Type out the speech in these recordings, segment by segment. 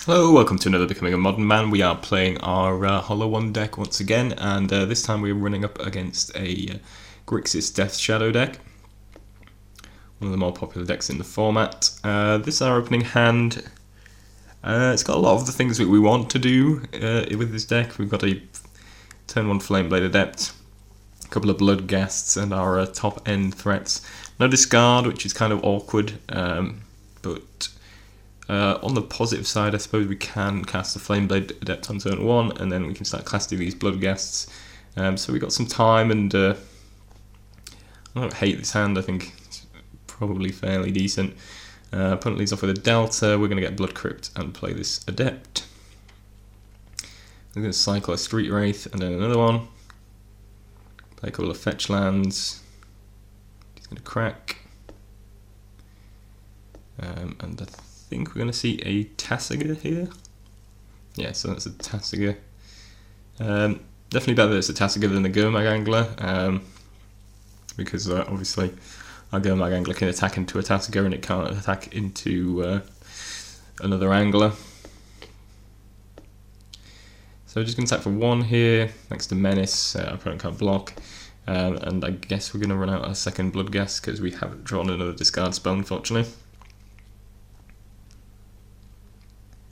Hello, welcome to another Becoming a Modern Man. We are playing our Hollow One deck once again, and this time we're running up against a Grixis Death Shadow deck. One of the more popular decks in the format. This is our opening hand. It's got a lot of the things that we want to do with this deck. We've got a turn 1 Flameblade Adept, a couple of Blood Ghasts, and our top end threats. No discard, which is kind of awkward, but on the positive side, I suppose we can cast the Flameblade Adept on turn 1, and then we can start casting these Blood Ghasts. So we got some time, and I don't hate this hand. I think it's probably fairly decent. Opponent leads off with a Delta. We're going to get Blood Crypt and play this Adept. We're going to cycle a Street Wraith and then another one. Play a couple of fetch lands. He's going to crack. And I think we're going to see a Tasigur here. Yeah, so that's a Tasigur. Definitely better that it's a Tasigur than a Gurmag Angler, because obviously our Gurmag Angler can attack into a Tasigur and it can't attack into another Angler. So we're just going to attack for 1 here, next to Menace. Our opponent can't block. And I guess we're going to run out our second Blood Ghast because we haven't drawn another discard spell, unfortunately.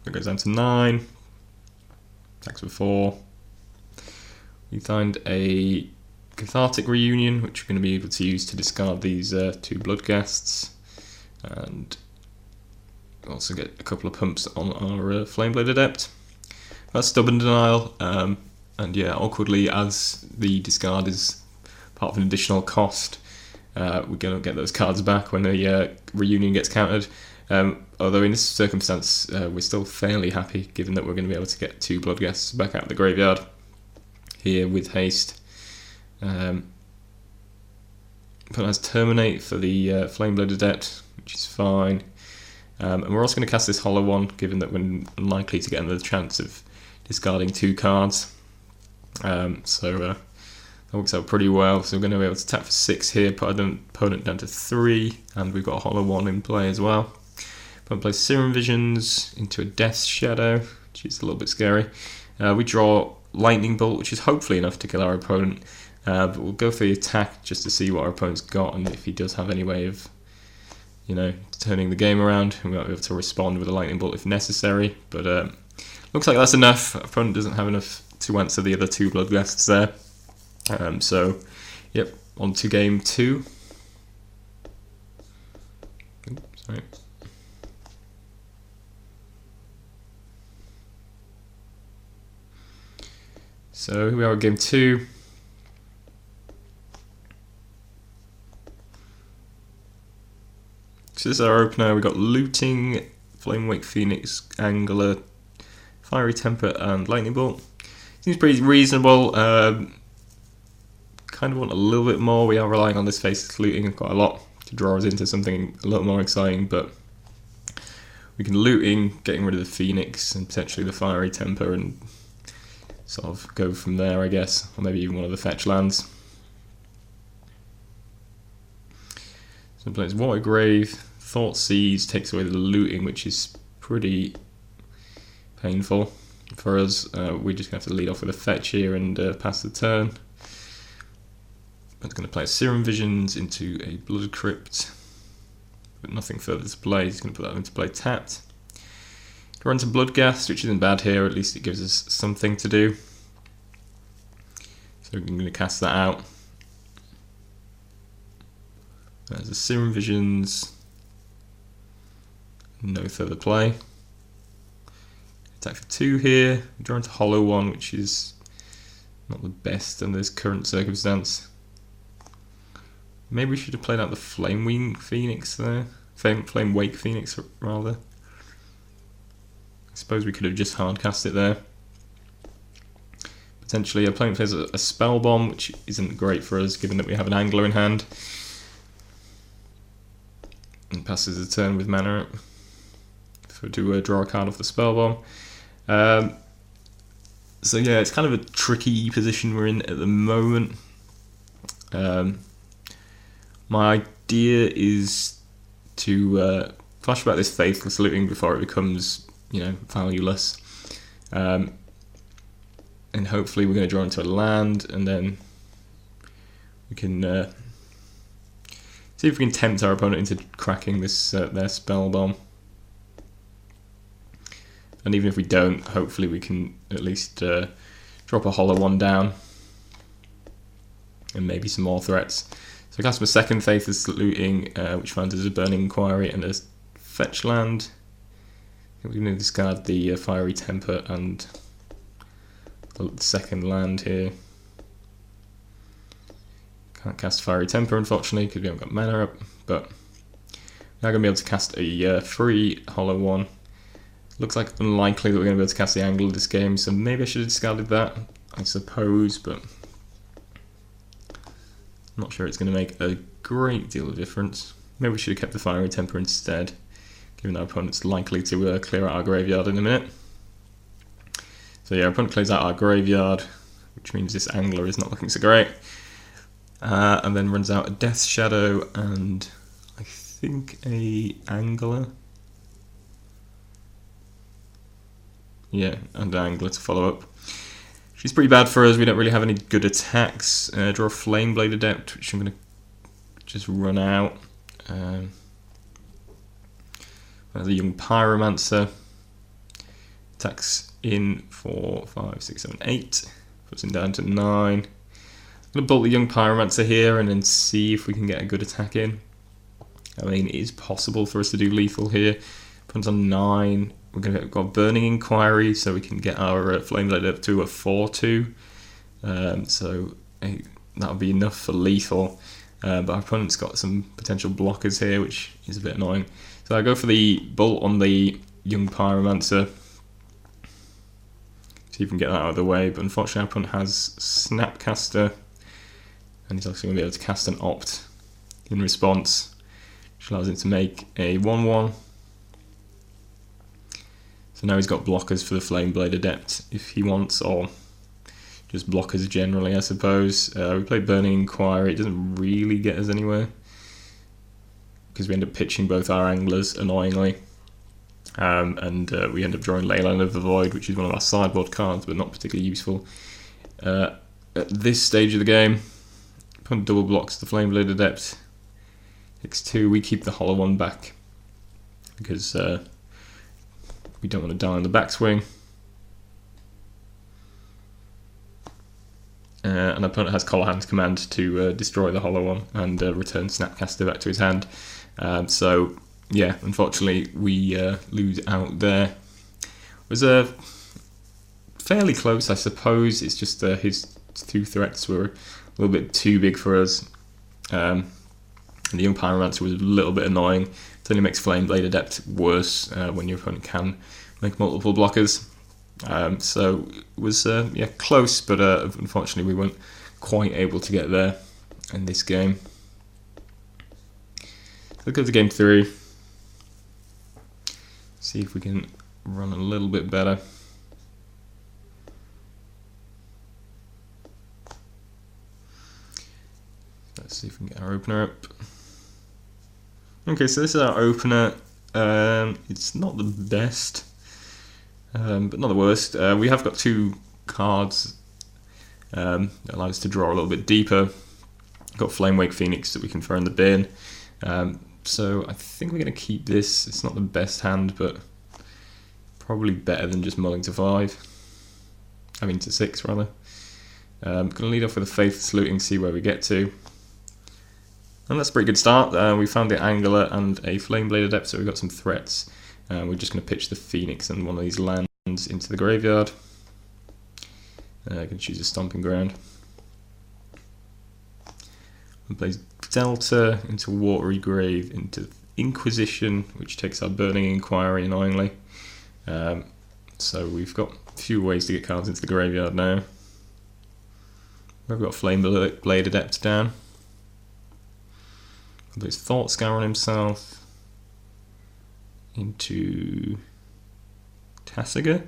It goes down to 9. Attacks for 4. We find a Cathartic Reunion, which we're going to be able to use to discard these 2 Blood Ghasts. And also get a couple of pumps on our Flameblade Adept. That's Stubborn Denial. And yeah, awkwardly, as the discard is part of an additional cost, we're going to get those cards back when the Reunion gets countered. Although in this circumstance, we're still fairly happy, given that we're going to be able to get 2 Blood Ghasts back out of the graveyard here with haste. But has Terminate for the Flameblade Adept, which is fine. And we're also going to cast this Hollow One, given that we're unlikely to get another chance of discarding 2 cards. So that works out pretty well. So we're going to be able to tap for 6 here, put our opponent down to 3, and we've got a Hollow One in play as well. Opponent plays Serum Visions into a Death Shadow, which is a little bit scary. We draw Lightning Bolt, which is hopefully enough to kill our opponent. But we'll go for the attack just to see what our opponent's got, and if he does have any way of, turning the game around, we might be able to respond with a Lightning Bolt if necessary. But looks like that's enough. Our opponent doesn't have enough to answer the other 2 Blood Ghasts there. So, yep, on to game 2. Oops, sorry. So here we are at game 2. So this is our opener. We've got Looting, Flamewake Phoenix, Angler, Fiery Temper, and Lightning Bolt. Seems pretty reasonable. Kind of want a little bit more. We are relying on this Faceless Looting quite a lot to draw us into something a little more exciting, but we can Looting, getting rid of the Phoenix and potentially the Fiery Temper, and sort of go from there, I guess, or maybe even one of the fetch lands. So plays Water Grave, Thought Seeds takes away the Looting, which is pretty painful for us. We're just going to have to lead off with a fetch here and pass the turn. It's going to play Serum Visions into a Blood Crypt, but nothing further to play. He's going to put that into play tapped. Run to Blood Ghast, which isn't bad here, at least it gives us something to do. So we're going to cast that out. There's a Serum Visions. No further play. Attack for 2 here. Draw into Hollow One, which is not the best in this current circumstance. Maybe we should have played out the Flamewing Phoenix there. Flamewake Phoenix, rather. I suppose we could have just hard cast it there. Potentially, our opponent plays a Spell Bomb, which isn't great for us, given that we have an Angler in hand. And passes the turn with mana to draw a card off the Spell Bomb. So yeah, it's kind of a tricky position we're in at the moment. My idea is to flashback this Faithless Looting before it becomes valueless. And hopefully we're going to draw into a land, and then we can see if we can tempt our opponent into cracking this their spell bomb. And even if we don't, hopefully we can at least drop a hollow one down, and maybe some more threats. So I cast my second Faithless Looting, which finds us a Burning Inquiry and a fetch land. We're going to discard the Fiery Temper and the second land here. Can't cast Fiery Temper, unfortunately, because we haven't got mana up, but now going to be able to cast a free hollow one. Looks like unlikely that we're going to be able to cast the Angler this game, so maybe I should have discarded that, I suppose, but I'm not sure it's going to make a great deal of difference. Maybe we should have kept the Fiery Temper instead, given our opponent's likely to clear out our graveyard in a minute. So yeah, our opponent clears out our graveyard, which means this Angler is not looking so great. And then runs out a Death Shadow and I think a Angler. Yeah, and an Angler to follow up. She's pretty bad for us. We don't really have any good attacks. Draw a Flameblade Adept, which I'm going to just run out. There's a Young Pyromancer. Attacks in 4, 5, 6, 7, 8. Puts him down to 9. I'm going to bolt the Young Pyromancer here and then see if we can get a good attack in. I mean, it is possible for us to do lethal here. Puts on 9. We're going to got Burning Inquiry, so we can get our Flameblade up to a 4/2. So that'll be enough for lethal. But our opponent's got some potential blockers here, which is a bit annoying. So I go for the bolt on the Young Pyromancer. See if we can get that out of the way. But unfortunately, our opponent has Snapcaster, and he's also going to be able to cast an Opt in response, which allows him to make a 1/1. So now he's got blockers for the Flameblade Adept if he wants, or just blockers generally, I suppose. We play Burning Inquiry. It doesn't really get us anywhere because we end up pitching both our Anglers, annoyingly. And we end up drawing Leyline of the Void, which is one of our sideboard cards, but not particularly useful. At this stage of the game, opponent double blocks the Flameblade Adept. X2, we keep the hollow one back because we don't want to die on the backswing. And our opponent has Collar Hand's Command to destroy the hollow one and return Snapcaster back to his hand. So yeah, unfortunately we lose out there. It was fairly close, I suppose. It's just his 2 threats were a little bit too big for us. And the Young Pyromancer was a little bit annoying. It only makes Flameblade Adept worse when your opponent can make multiple blockers. So it was yeah, close, but unfortunately we weren't quite able to get there in this game. Let's go to game 3. See if we can run a little bit better. Let's see if we can get our opener up. Okay, so this is our opener. It's not the best, but not the worst. We have got 2 cards that allow us to draw a little bit deeper. Got Flamewake Phoenix that we can throw in the bin. So I think we're going to keep this. It's not the best hand, but probably better than just mulling to 5. I mean to 6 rather. Going to lead off with a Faithless Looting, see where we get to. And that's a pretty good start. We found the Angler and a Flameblade Adept, so we've got some threats. We're just going to pitch the Phoenix and one of these lands into the graveyard. I can choose a Stomping Ground. And plays Delta into Watery Grave into Inquisition, which takes our Burning Inquiry, annoyingly. So we've got a few ways to get cards into the graveyard now. We've got Flameblade Adept down. There's Thought Scour on himself into Tasiga,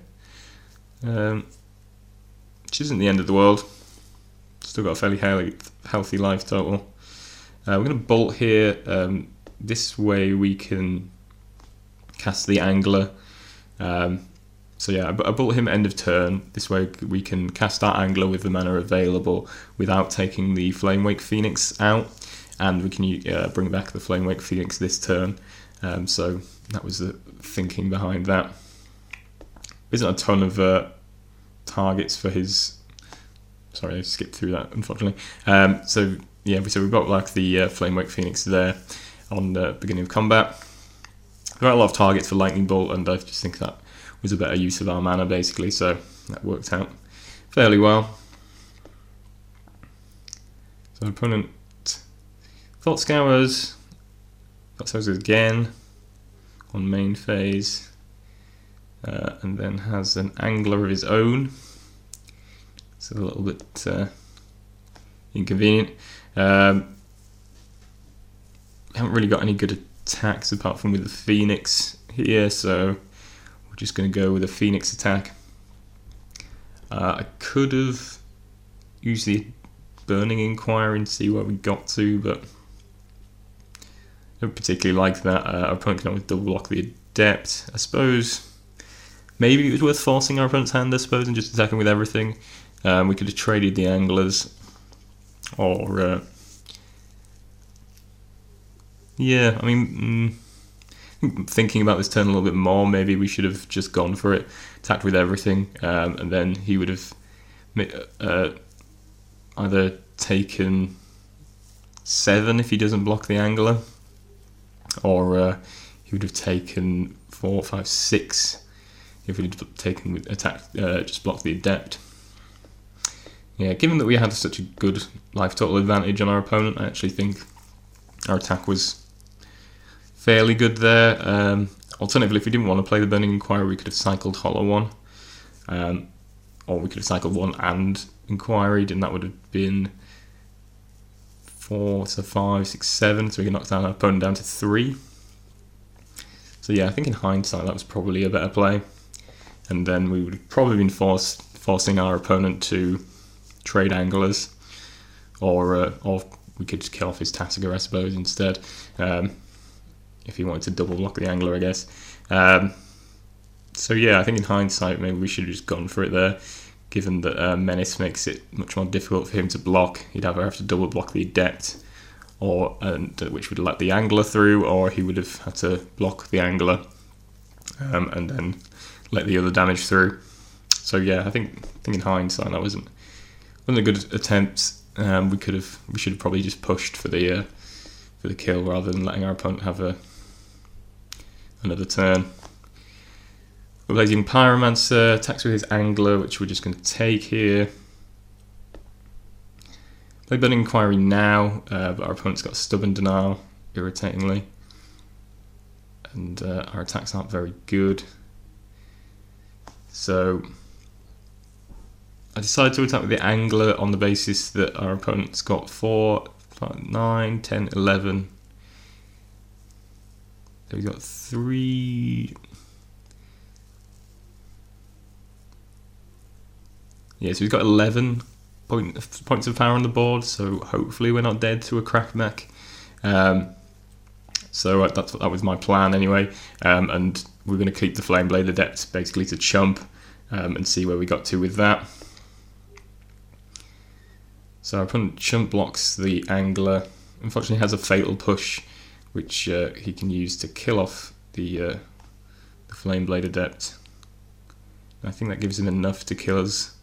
which isn't the end of the world. Still got a fairly healthy life total. We're going to bolt here. This way we can cast the Angler So yeah, I built him end of turn. This way we can cast our Angler with the mana available without taking the Flamewake Phoenix out, and we can bring back the Flamewake Phoenix this turn. So that was the thinking behind that. There isn't a ton of targets for his... Sorry, I skipped through that, unfortunately. So yeah, so we've got like the Flamewake Phoenix there on the beginning of combat. There are a lot of targets for Lightning Bolt, and I just think that was a better use of our mana, basically, so that worked out fairly well. So opponent Thought Scours again on main phase, and then has an Angler of his own. It's a little bit inconvenient. Haven't really got any good attacks apart from with the Phoenix here, so we're just going to go with a Phoenix attack. I could have used the Burning Inquiry and see where we got to, but I don't particularly like that. Our opponent can always double block the Adept. I suppose maybe it was worth forcing our opponent's hand, I suppose, and just attacking with everything. We could have traded the Anglers, or yeah, I mean, thinking about this turn a little bit more, maybe we should have just gone for it, attacked with everything, and then he would have either taken 7 if he doesn't block the Angler, or he would have taken 4, 5, 6 if he'd taken with attack, just block the Adept. Yeah, given that we had such a good life total advantage on our opponent, I actually think our attack was fairly good there. Alternatively, if we didn't want to play the Burning Inquiry, we could have cycled Hollow One, or we could have cycled 1 and Inquiried, and that would have been 4, so 5, 6, 7, so we could knock down our opponent down to 3. So yeah, I think in hindsight that was probably a better play, and then we would have probably been forcing our opponent to trade Anglers, or we could just kill off his Tasigur, I suppose, instead, if he wanted to double block the Angler, I guess. So yeah, I think in hindsight maybe we should have just gone for it there, given that Menace makes it much more difficult for him to block. He'd either have to double block the Adept, which would let the Angler through, or he would have had to block the Angler and then let the other damage through. So yeah, I think in hindsight that wasn't a good attempt. We should have probably just pushed for the kill rather than letting our opponent have another turn. We're playing Pyromancer, attacks with his Angler, which we're just going to take here. Play Burning Inquiry now, but our opponent's got Stubborn Denial, irritatingly, and our attacks aren't very good. So I decided to attack with the Angler on the basis that our opponent's got 4, 5, 9, 10, 11. So we've got 3. Yeah, so he's got 11 points of power on the board, so hopefully we're not dead to a Crackneck. So that was my plan anyway, and we're going to keep the Flameblade Adept basically to chump and see where we got to with that. So our opponent chump blocks the Angler. Unfortunately has a Fatal Push, which he can use to kill off the Flameblade Adept. I think that gives him enough to kill us.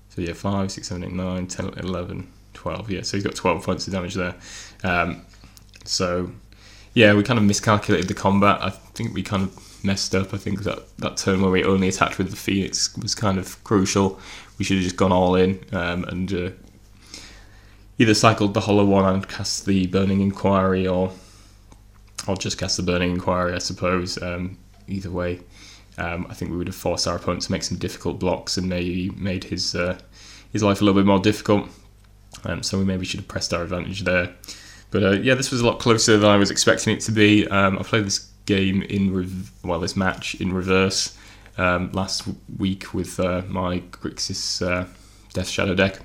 So yeah, 5, 6, 7, 8, 9, 10, 11, 12. Yeah, so he's got 12 points of damage there. So yeah, we kind of miscalculated the combat. I think we kind of messed up. I think that turn where we only attacked with the Phoenix was kind of crucial. We should have just gone all in and either cycled the Hollow One and cast the Burning Inquiry, or just cast the Burning Inquiry, I suppose. Either way, I think we would have forced our opponent to make some difficult blocks and maybe made his life a little bit more difficult. So we maybe should have pressed our advantage there. But yeah, this was a lot closer than I was expecting it to be. I played this game this match in reverse last week with my Grixis Death Shadow deck.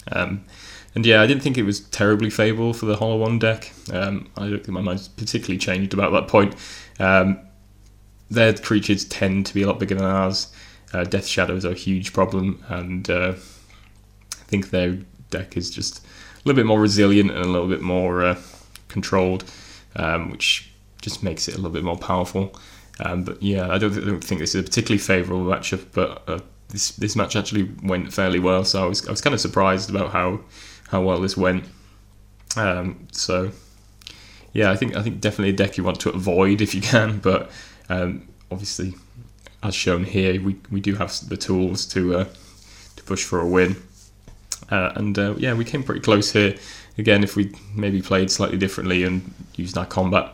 And yeah, I didn't think it was terribly favourable for the Hollow One deck. I don't think my mind's particularly changed about that point. their creatures tend to be a lot bigger than ours. Death Shadows are a huge problem, and I think their deck is just a little bit more resilient and a little bit more controlled, which just makes it a little bit more powerful. But yeah, I don't think this is a particularly favourable matchup, but this match actually went fairly well, so I was kind of surprised about how well this went. So yeah, I think definitely a deck you want to avoid if you can, but obviously, as shown here, we do have the tools to push for a win. Yeah, we came pretty close here. Again, if we maybe played slightly differently and used our combat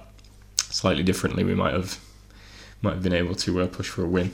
slightly differently, we might have been able to push for a win.